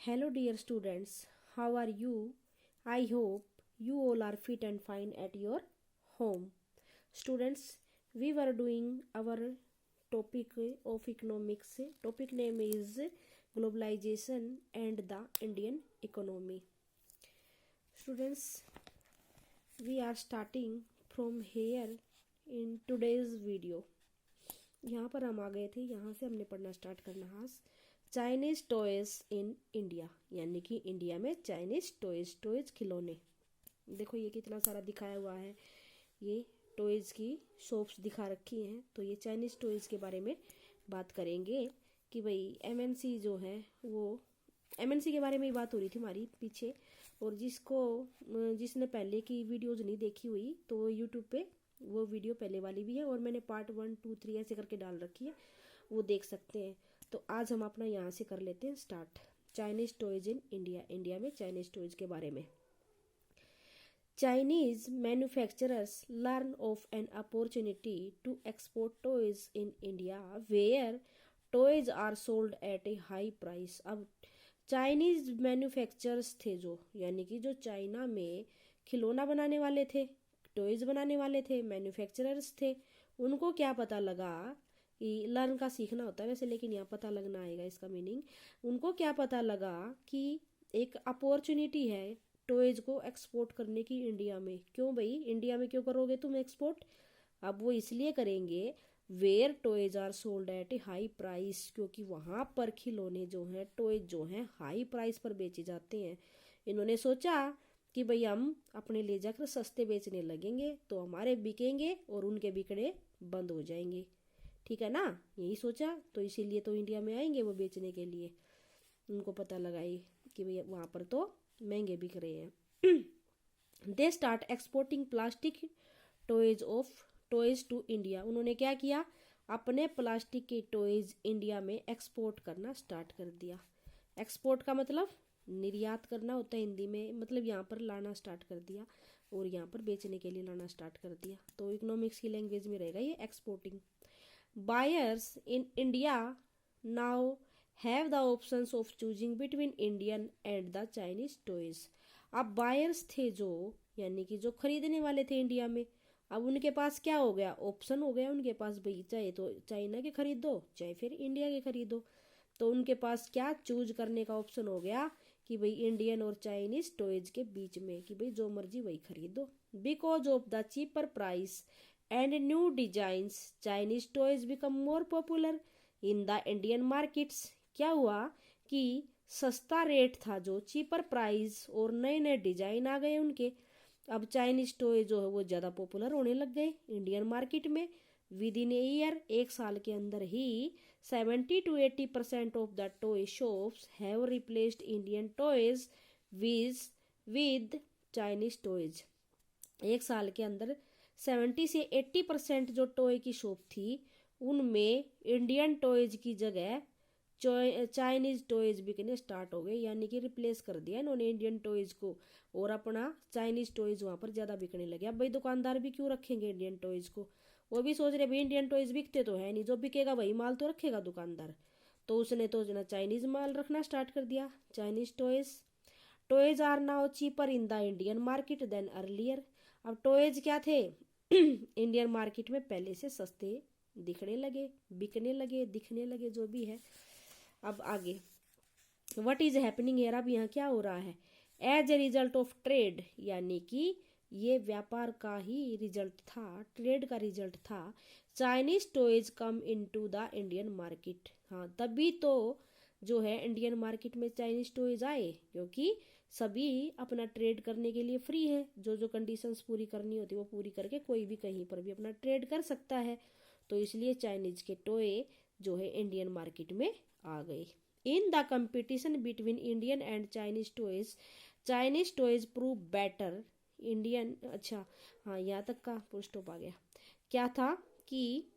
Hello, dear students. How are you? I hope you all are fit and fine at your home. Students, we were doing our topic of economics. Topic name is globalization and the Indian economy. Students, we are starting from here in today's video. यहाँ पर हम आ गए थे, यहाँ से हमने पढ़ना start करना है चाइनीज टॉयज इन इंडिया, यानी कि इंडिया में चाइनीज टॉयज खिलौने। देखो ये कितना सारा दिखाया हुआ है, ये टॉयज की शॉप्स दिखा रखी हैं। तो ये चाइनीज टॉयज के बारे में बात करेंगे कि भाई एमएनसी जो है वो एमएनसी के बारे में ही बात हो रही थी हमारी पीछे। और जिसने पहले की वीडियोज नहीं देखी हुई तो यूट्यूब पे वो वीडियो पहले वाली भी है और मैंने पार्ट 1, 2, 3 ऐसे करके डाल रखी है, वो देख सकते हैं। तो आज हम अपना यहाँ से कर लेते हैं start. Chinese toys in India, India में चाइनीज टॉयज के बारे में। Chinese manufacturers learn of an opportunity to export toys in India where toys are sold at a high price. अब चाइनीज मैन्युफैक्चरर्स थे जो, यानी कि जो चाइना में खिलौना बनाने वाले थे, टॉयज बनाने वाले थे, मैन्युफैक्चरर्स थे, उनको क्या पता लगा कि लर्न का सीखना होता है वैसे, लेकिन यहाँ पता लगना आएगा इसका मीनिंग। उनको क्या पता लगा कि एक अपॉर्चुनिटी है टॉयज को एक्सपोर्ट करने की इंडिया में। क्यों भाई, इंडिया में क्यों करोगे तुम एक्सपोर्ट? अब वो इसलिए करेंगे where toys are sold at a high price, क्योंकि वहाँ पर खिलौने जो हैं, टॉयज जो हैं, हाई प्राइस पर बेचे जाते हैं। इन्होंने सोचा कि भाई हम अपने ले जाकर सस्ते बेचने लगेंगे तो हमारे बिकेंगे और उनके बिकने बंद हो जाएंगे। ठीक है ना, यही सोचा। तो इसीलिए तो इंडिया में आएंगे वो बेचने के लिए। उनको पता लगाई कि भाई वहाँ पर तो महंगे बिक रहे हैं। They start exporting plastic toys to India. उन्होंने क्या किया, अपने प्लास्टिक के टॉयज इंडिया में एक्सपोर्ट करना स्टार्ट कर दिया। एक्सपोर्ट का मतलब निर्यात करना होता है हिंदी में, मतलब यहाँ पर लाना स्टार्ट कर दिया और यहाँ पर बेचने के लिए लाना स्टार्ट कर दिया। तो इकोनॉमिक्स की लैंग्वेज में रहेगा ये exporting. Buyers in India now have the options of choosing between Indian and the Chinese toys. अब बायर्स थे जो, यानी कि जो खरीदने वाले थे इंडिया में, अब उनके पास क्या हो गया, ऑप्शन हो गया उनके पास, भाई चाहे तो चाइना के खरीदो चाहे फिर इंडिया के खरीदो। तो उनके पास क्या चूज करने का ऑप्शन हो गया कि भाई इंडियन और चाइनीज टॉयज के बीच में, कि भाई जो मर्जी वही खरीदो। Because of the cheaper price and new designs, Chinese toys become more popular in the Indian markets। क्या हुआ कि सस्ता रेट था जो, चीपर प्राइस, और नए नए डिजाइन आ गए उनके। अब चाइनीज टॉय जो है वो ज़्यादा पॉपुलर होने लग गए इंडियन मार्केट में। विद इन ए ईयर, एक साल के अंदर ही 70 to 80% of the toy shops have replaced Indian toys with Chinese toys. एक साल के अंदर 70 से 80% जो टॉय की शॉप थी उनमें इंडियन टॉयज की जगह चाइनीज टॉयज बिकने स्टार्ट हो गए, यानी कि रिप्लेस कर दिया इन्होंने इंडियन टॉयज को और अपना चाइनीज टॉयज वहाँ पर ज़्यादा बिकने लगे। अब भाई दुकानदार भी क्यों रखेंगे इंडियन टॉयज को, वो भी सोच रहे भाई इंडियन टॉयज बिकते तो है नहीं, जो बिकेगा वही माल तो रखेगा दुकानदार। तो उसने तो ना चाइनीज माल रखना स्टार्ट कर दिया, Chinese toys are now cheaper in the Indian market than earlier. अब टॉयज क्या थे इंडियन मार्केट में पहले से सस्ते दिखने लगे, बिकने लगे, दिखने लगे, जो भी है। अब आगे व्हाट इज हैपनिंग हियर, अब यहाँ क्या हो रहा है, as a result of trade, यानी कि ये व्यापार का ही रिजल्ट था, ट्रेड का रिजल्ट था। Chinese toys come into the Indian market. हाँ, तभी तो जो है इंडियन मार्केट में चाइनीज टॉयज आए, क्योंकि सभी अपना ट्रेड करने के लिए फ्री है। जो जो कंडीशंस पूरी करनी होती है वो पूरी करके कोई भी कहीं पर भी अपना ट्रेड कर सकता है। तो इसलिए चाइनीज के टॉय जो है इंडियन मार्केट में आ गए। In the competition between Indian and Chinese toys prove better Indian. अच्छा हाँ, यहाँ तक का फुल स्टॉप आ गया। क्या था कि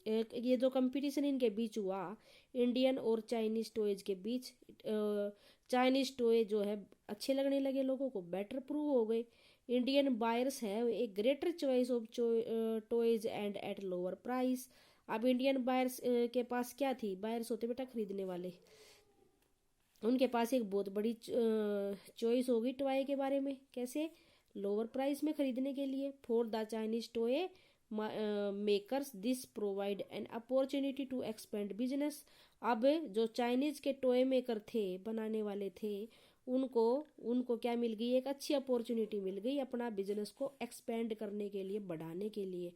ये जो कंपटीशन इनके बीच हुआ इंडियन और चाइनीज टॉयज के बीच, चाइनीज टॉय जो है अच्छे लगने लगे लोगों को, बेटर प्रूव हो गए। इंडियन बायर्स है a greater choice of toys and at lower price. अब इंडियन बायर्स के पास क्या थी, बायर्स होते बेटा खरीदने वाले, उनके पास एक बहुत बड़ी चॉइस होगी टॉय के बारे में। कैसे? लोअर प्राइस में खरीदने के लिए। For the Chinese toy makers this provide an opportunity to expand business. अब जो चाइनीज के टॉय मेकर थे, बनाने वाले थे, उनको उनको क्या मिल गई? एक अच्छी अपॉर्चुनिटी मिल गई अपना बिजनेस को एक्सपेंड करने के लिए, बढ़ाने के लिए।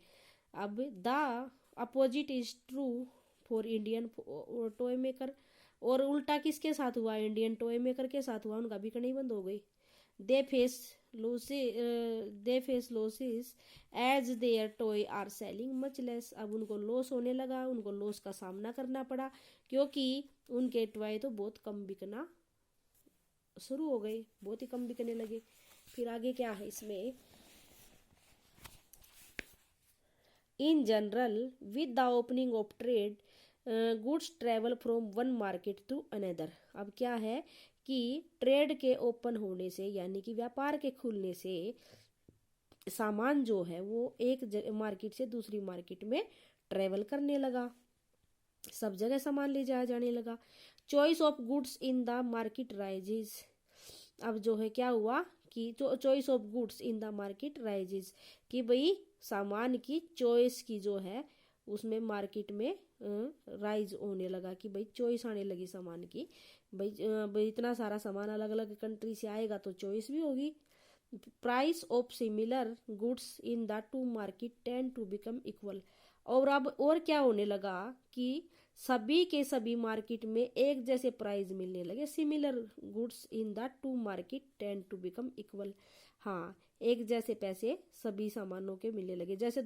अब the opposite is true for Indian toy maker. और उल्टा किसके साथ हुआ? इंडियन टॉय मेकर के साथ हुआ। उनका बिकना ही बंद हो गई। They face losses as their toy are selling much less. अब उनको लॉस होने लगा, उनको लॉस का सामना करना पड़ा, क्योंकि उनके टॉय तो बहुत कम बिकना शुरू हो गए, बहुत ही कम बिकने लगे। फिर आगे क्या है इसमें? In general with the opening of trade goods travel from one market to another. अब क्या है कि ट्रेड के ओपन होने से, यानी कि व्यापार के खुलने से, सामान जो है वो एक मार्केट से दूसरी मार्केट में ट्रेवल करने लगा, सब जगह सामान ले जाया जाने लगा। Choice of goods in the market rises. अब जो है क्या हुआ कि choice of goods in the market rises, कि भाई सामान की चॉइस की जो है उसमें मार्केट में राइज होने लगा, कि भाई चॉइस आने लगी सामान की। भाई इतना सारा सामान अलग अलग कंट्री से आएगा तो चॉइस भी होगी। Price of similar goods in the two market tend to become equal. और अब और क्या होने लगा कि सभी के सभी मार्केट में एक जैसे प्राइस मिलने लगे। Similar goods in the two market tend to become equal. हाँ, एक जैसे पैसे सभी सामानों के मिलने लगे। जैसे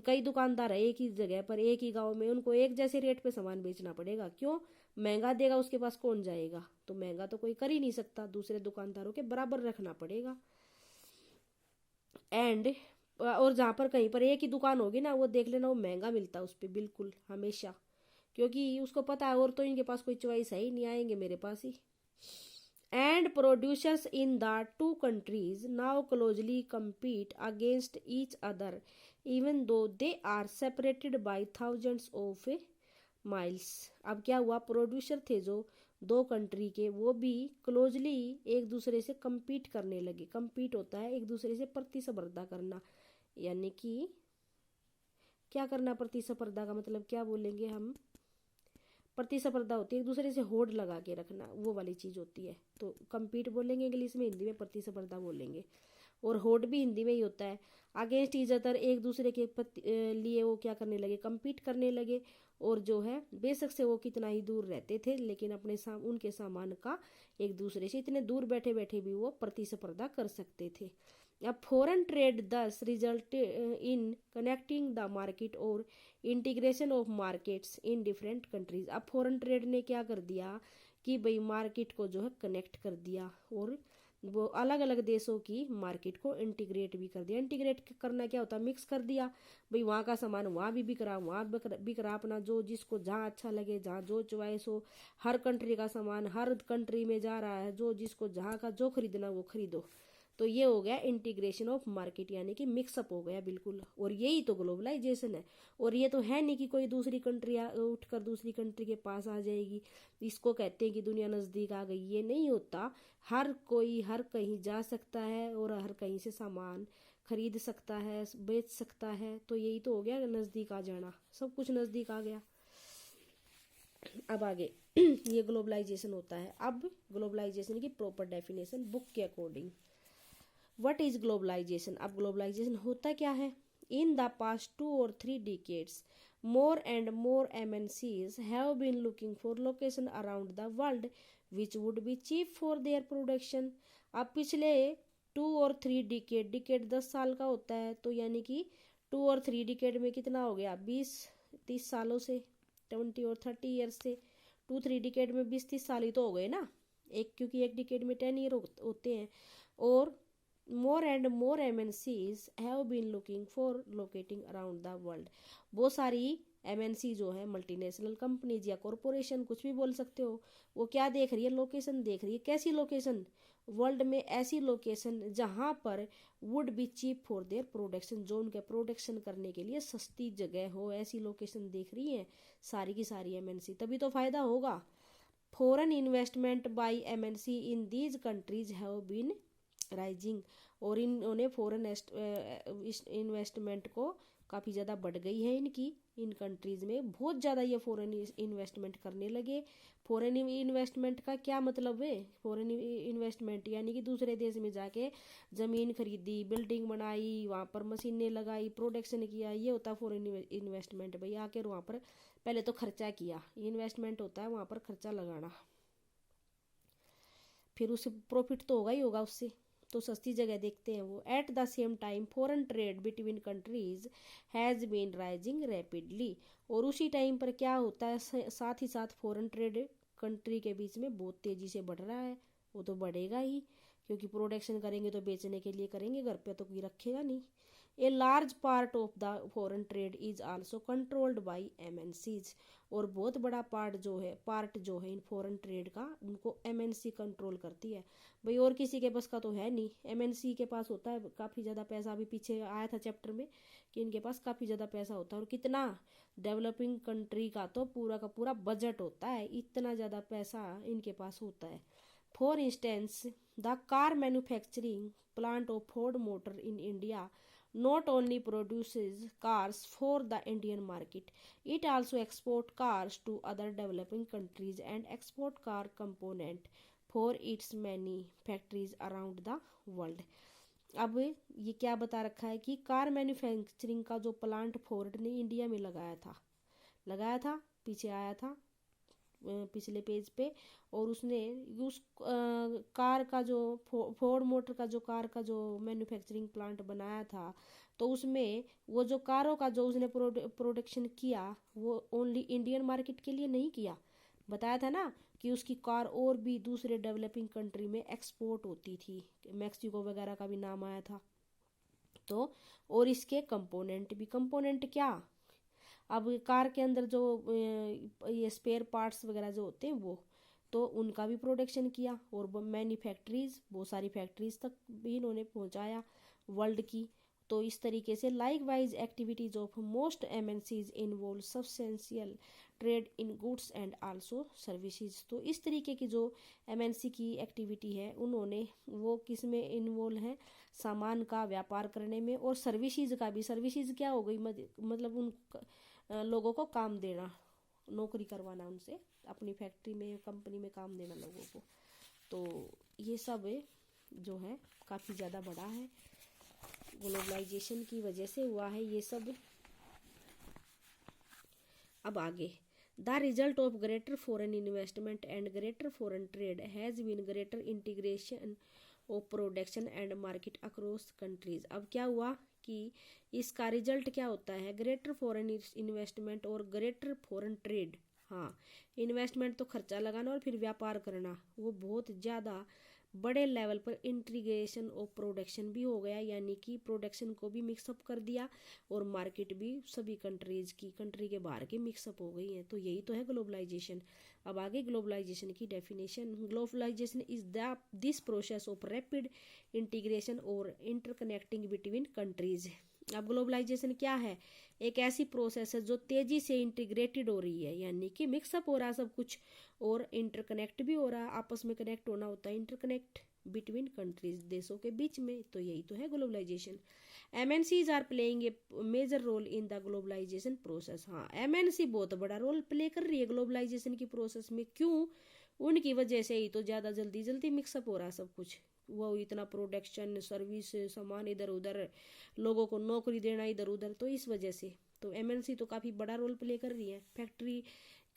कई दुकानदार है एक ही जगह पर, एक ही गांव में, उनको एक जैसे रेट पे सामान बेचना पड़ेगा। क्यों? महंगा देगा उसके पास कौन जाएगा? तो महंगा तो कोई कर ही नहीं सकता, दूसरे दुकानदारों के बराबर रखना पड़ेगा। एंड और जहाँ पर कहीं पर एक ही दुकान होगी ना, वो देख लेना वो महंगा मिलता है उस पर बिल्कुल हमेशा, क्योंकि उसको पता है और तो इनके पास कोई चॉइस है ही नहीं, आएंगे मेरे पास ही। And producers in the two countries now closely compete against each other even though they are separated by thousands of miles. अब क्या हुआ? प्रोड्यूसर थे जो दो कंट्री के, वो भी क्लोजली एक दूसरे से compete करने लगे। compete होता है एक दूसरे से प्रतिस्पर्धा करना, यानी कि क्या करना? प्रतिस्पर्धा का मतलब क्या बोलेंगे हम? प्रतिस्पर्धा होती है एक दूसरे से होड़ लगा के रखना, वो वाली चीज होती है। तो compete बोलेंगे इंग्लिश में, हिंदी में प्रतिस्पर्धा बोलेंगे। और होड़ भी हिंदी में ही होता है। अगेंस्ट ईच अदर, एक दूसरे के लिए वो क्या करने लगे? compete करने लगे। और जो है बेशक से वो कितना ही दूर रहते थे, लेकिन अपने उनके सामान का एक दूसरे से इतने दूर बैठे बैठे भी वो प्रतिस्पर्धा कर सकते थे। अब foreign trade thus result in connecting the market और integration of markets in different countries. अब फॉरेन ट्रेड ने क्या कर दिया कि भाई मार्केट को जो है कनेक्ट कर दिया, और वो अलग अलग देशों की मार्केट को इंटीग्रेट भी कर दिया। इंटीग्रेट करना क्या होता है? मिक्स कर दिया। भाई वहाँ का सामान वहाँ भी बिक रहा, वहाँ बिक रहा, अपना जो जिसको जहाँ अच्छा लगे, जहाँ जो चॉइस हो, हर कंट्री का सामान हर कंट्री में जा रहा है, जो जिसको जहाँ का जो खरीदना वो खरीदो। तो ये हो गया इंटीग्रेशन ऑफ मार्केट, यानी कि मिक्सअप हो गया बिल्कुल। और यही तो ग्लोबलाइजेशन है। और ये तो है नहीं कि कोई दूसरी कंट्री उठकर दूसरी कंट्री के पास आ जाएगी, इसको कहते हैं कि दुनिया नज़दीक आ गई। ये नहीं होता। हर कोई हर कहीं जा सकता है और हर कहीं से सामान खरीद सकता है, बेच सकता है। तो यही तो हो गया नज़दीक आ जाना, सब कुछ नज़दीक आ गया। अब आगे ये ग्लोबलाइजेशन होता है। अब ग्लोबलाइजेशन की प्रॉपर डेफिनेशन बुक के अकॉर्डिंग। What is globalisation? अब ग्लोबलाइजेशन होता क्या है? In the past 2 or 3 decades more and more MNCs have been looking for location around the world which would be cheap for their production। अब पिछले 2 और 3 decade, decade 10 साल का होता है, तो यानी कि 2 और 3 डिकेड में कितना हो गया? 20-30 सालों से, 20 और 30 ईयर्स से 2-3 डिकेड में 20-30 साल ही तो हो गए ना, क्योंकि एक डिकेड में 10 ईयर होते हैं। और more and more MNCs have been looking for locating around the world। बहुत सारी MNC जो है, मल्टीनेशनल कंपनीज या कॉरपोरेशन, कुछ भी बोल सकते हो, वो क्या देख रही है? लोकेशन देख रही है। कैसी लोकेशन? वर्ल्ड में ऐसी लोकेशन जहाँ पर would be cheap for their production, जो उनके प्रोडक्शन करने के लिए सस्ती जगह हो, ऐसी लोकेशन देख रही है सारी की सारी MNC। तभी तो फायदा होगा। Foreign investment by MNC in these countries have been rising, और इन्होंने फॉरेन इन्वेस्टमेंट को काफ़ी ज़्यादा बढ़ गई है इनकी, इन कंट्रीज़ में बहुत ज़्यादा ये फॉरेन इन्वेस्टमेंट करने लगे। फॉरेन इन्वेस्टमेंट का क्या मतलब है? फॉरेन इन्वेस्टमेंट यानी कि दूसरे देश में जाके ज़मीन खरीदी, बिल्डिंग बनाई, वहाँ पर मशीनें लगाई, प्रोडक्शन किया, ये होता है फॉरेन इन्वेस्टमेंट। भाई आकर वहाँ पर पहले तो खर्चा किया, इन्वेस्टमेंट होता है वहाँ पर खर्चा लगाना, फिर उसे प्रॉफिट तो होगा ही होगा उससे, तो सस्ती जगह देखते हैं वो। At the same time foreign trade between countries has been rising rapidly, और उसी टाइम पर क्या होता है, साथ ही साथ फॉरेन ट्रेड कंट्री के बीच में बहुत तेज़ी से बढ़ रहा है। वो तो बढ़ेगा ही, क्योंकि प्रोडक्शन करेंगे तो बेचने के लिए करेंगे, घर पे तो कोई रखेगा नहीं। A large part of the foreign trade is also controlled by MNCs, और बहुत बड़ा पार्ट जो है इन फॉरेन ट्रेड का, उनको एमएनसी कंट्रोल करती है। भाई और किसी के पास का तो है नहीं, एमएनसी के पास होता है काफ़ी ज़्यादा पैसा। अभी पीछे आया था चैप्टर में कि इनके पास काफ़ी ज़्यादा पैसा होता है, और कितना, डेवलपिंग कंट्री का तो पूरा का पूरा बजट होता है, इतना ज़्यादा पैसा इनके पास होता है। For instance the car manufacturing plant of Ford motor in India not only produces cars for the Indian market, it also export cars to other developing countries and export car component for its many factories around the world। अब ये क्या बता रखा है कि car manufacturing का जो plant Ford ने इंडिया में लगाया था, पीछे आया था पिछले पेज पे, और उसने उस कार का जो फोर्ड मोटर का जो कार का जो मैन्युफैक्चरिंग प्लांट बनाया था, तो उसमें वो जो कारों का जो उसने प्रोडक्शन किया, वो ओनली इंडियन मार्केट के लिए नहीं किया। बताया था ना कि उसकी कार और भी दूसरे डेवलपिंग कंट्री में एक्सपोर्ट होती थी, मैक्सिको वगैरह का भी नाम आया था। तो और इसके कंपोनेंट क्या, अब कार के अंदर जो ये स्पेयर पार्ट्स वगैरह जो होते हैं वो, तो उनका भी प्रोडक्शन किया, और मैन्युफैक्चरीज, बहुत सारी फैक्ट्रीज तक भी इन्होंने पहुंचाया वर्ल्ड की। तो इस तरीके से like wise activities of most MNCs involve substantial trade in goods and also services. तो इस तरीके की जो एमएनसी की एक्टिविटी है, उन्होंने वो किस में इन्वॉल्व है, सामान का व्यापार करने में, और सर्विसेज का भी। सर्विसेज क्या हो गई, मतलब उन लोगों को काम देना, नौकरी करवाना उनसे, अपनी फैक्ट्री में कंपनी में काम देना लोगों को। तो ये सब जो है काफ़ी ज़्यादा बड़ा है, ग्लोबलाइजेशन की वजह से हुआ है ये सब। अब आगे, the result of greater foreign investment and greater foreign trade has been greater integration of production and market across countries. अब क्या हुआ कि इसका रिजल्ट क्या होता है, ग्रेटर फॉरेन इन्वेस्टमेंट और ग्रेटर फॉरेन ट्रेड। हाँ, इन्वेस्टमेंट तो खर्चा लगाना और फिर व्यापार करना, वो बहुत ज़्यादा बड़े लेवल पर इंटीग्रेशन ऑफ प्रोडक्शन भी हो गया, यानी कि प्रोडक्शन को भी मिक्सअप कर दिया, और मार्केट भी सभी कंट्री के बाहर की मिक्सअप हो गई है। तो यही तो है ग्लोबलाइजेशन। अब आगे ग्लोबलाइजेशन की definition. Globalisation is this process of rapid integration और इंटरकनेक्टिंग बिटवीन कंट्रीज। अब ग्लोबलाइजेशन क्या है, एक ऐसी प्रोसेस है जो तेजी से इंटीग्रेटेड हो रही है, यानी कि मिक्सअप हो रहा है सब कुछ, और इंटरकनेक्ट भी हो रहा है, आपस में कनेक्ट होना होता है, इंटरकनेक्ट बिटवीन कंट्रीज, देशों के बीच में। तो यही तो है globalisation. MNCs are playing a major role in the globalisation process. हाँ, एमएनसी बहुत बड़ा रोल प्ले कर रही है ग्लोबलाइजेशन की प्रोसेस में। क्यों? उनकी वजह से ही तो ज़्यादा जल्दी मिक्सअप हो रहा है सब कुछ, वो इतना प्रोडक्शन, सर्विस, सामान इधर उधर, लोगों को नौकरी देना इधर उधर, तो इस वजह से तो एमएनसी तो काफ़ी बड़ा रोल प्ले कर रही है, फैक्ट्री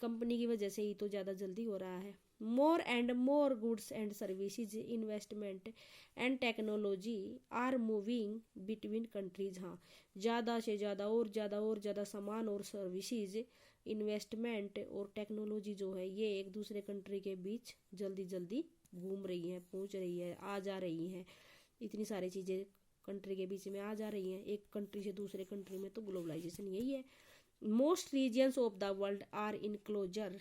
कंपनी की वजह से ही तो ज़्यादा जल्दी हो रहा है। More and more goods and services, investment and technology are moving between countries. हाँ, ज़्यादा से ज़्यादा और ज़्यादा सामान और सर्विसेज, इन्वेस्टमेंट और टेक्नोलॉजी जो है, ये एक दूसरे कंट्री के बीच जल्दी घूम रही हैं, पहुंच रही है, आ जा रही हैं। इतनी सारी चीज़ें कंट्री के बीच में आ जा रही हैं, एक कंट्री से दूसरे कंट्री में। तो ग्लोबलाइजेशन यही है। Most regions of the world are in closer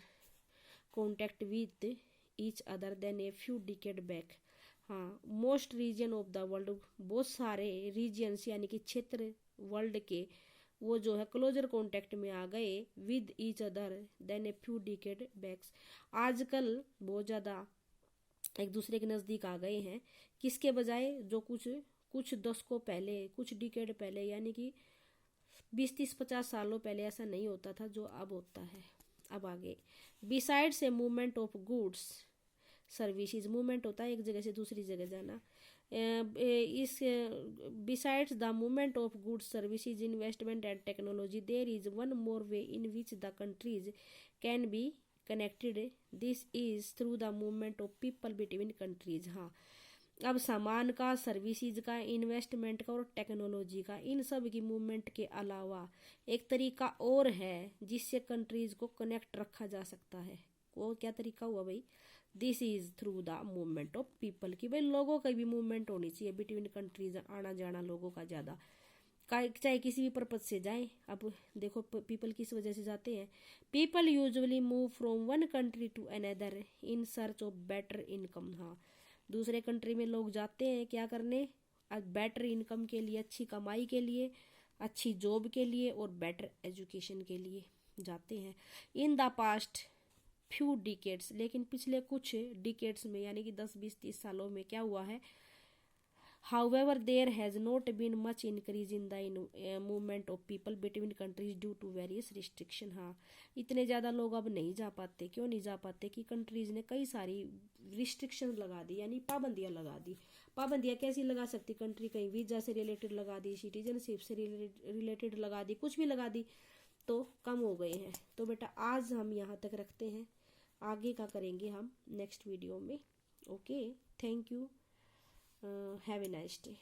contact with each other than a few decade back. हाँ, most region of the world, बहुत सारे रीजन्स यानी कि क्षेत्र वर्ल्ड के वो जो है क्लोजर कॉन्टेक्ट में आ गए with each other than a few decade backs. आजकल बहुत ज़्यादा एक दूसरे के नज़दीक आ गए हैं, किसके बजाय जो कुछ दशकों पहले, कुछ डिकेड पहले, यानी कि 20-30-50 सालों पहले ऐसा नहीं होता था जो अब होता है। अब आगे, besides a movement of goods services, movement होता है एक जगह से दूसरी जगह जाना, इस besides the movement of goods services investment and technology there is one more way in which the countries can be connected, this is through the movement of people between countries. हाँ, अब सामान का, सर्विसेज का, investment का और technology का, इन सब की मूवमेंट के अलावा एक तरीका और है जिससे कंट्रीज को कनेक्ट रखा जा सकता है। वो क्या तरीका हुआ भाई? This is through the movement of people, कि भाई लोगों का भी मूवमेंट होनी चाहिए बिटवीन कंट्रीज, आना जाना लोगों का ज़्यादा, चाहे किसी भी पर्पज से जाएं। अब देखो पीपल किस वजह से जाते हैं? People usually move from one country to another in search of better income. हाँ, दूसरे कंट्री में लोग जाते हैं क्या करने? बेटर इनकम के लिए, अच्छी कमाई के लिए, अच्छी जॉब के लिए और बेटर एजुकेशन के लिए जाते हैं। इन द पास्ट फ्यू डिकेड्स, लेकिन पिछले कुछ डिकेड्स में यानी कि 10-20-30 सालों में क्या हुआ है? However, there has not been much increase in the movement of people between countries due to various restriction। हाँ, इतने ज़्यादा लोग अब नहीं जा पाते। क्यों नहीं जा पाते? कि कंट्रीज़ ने कई सारी रिस्ट्रिक्शन लगा दी, यानी पाबंदियाँ लगा दी। पाबंदियाँ कैसी लगा सकती कंट्री? कहीं वीजा से रिलेटेड लगा दी, सिटीजनशिप से रिलेटेड लगा दी, कुछ भी लगा दी, तो कम हो गए हैं। तो बेटा आज हम यहाँ तक रखते हैं, आगे का करेंगे हम नेक्स्ट वीडियो में। Okay, thank you, have a nice day.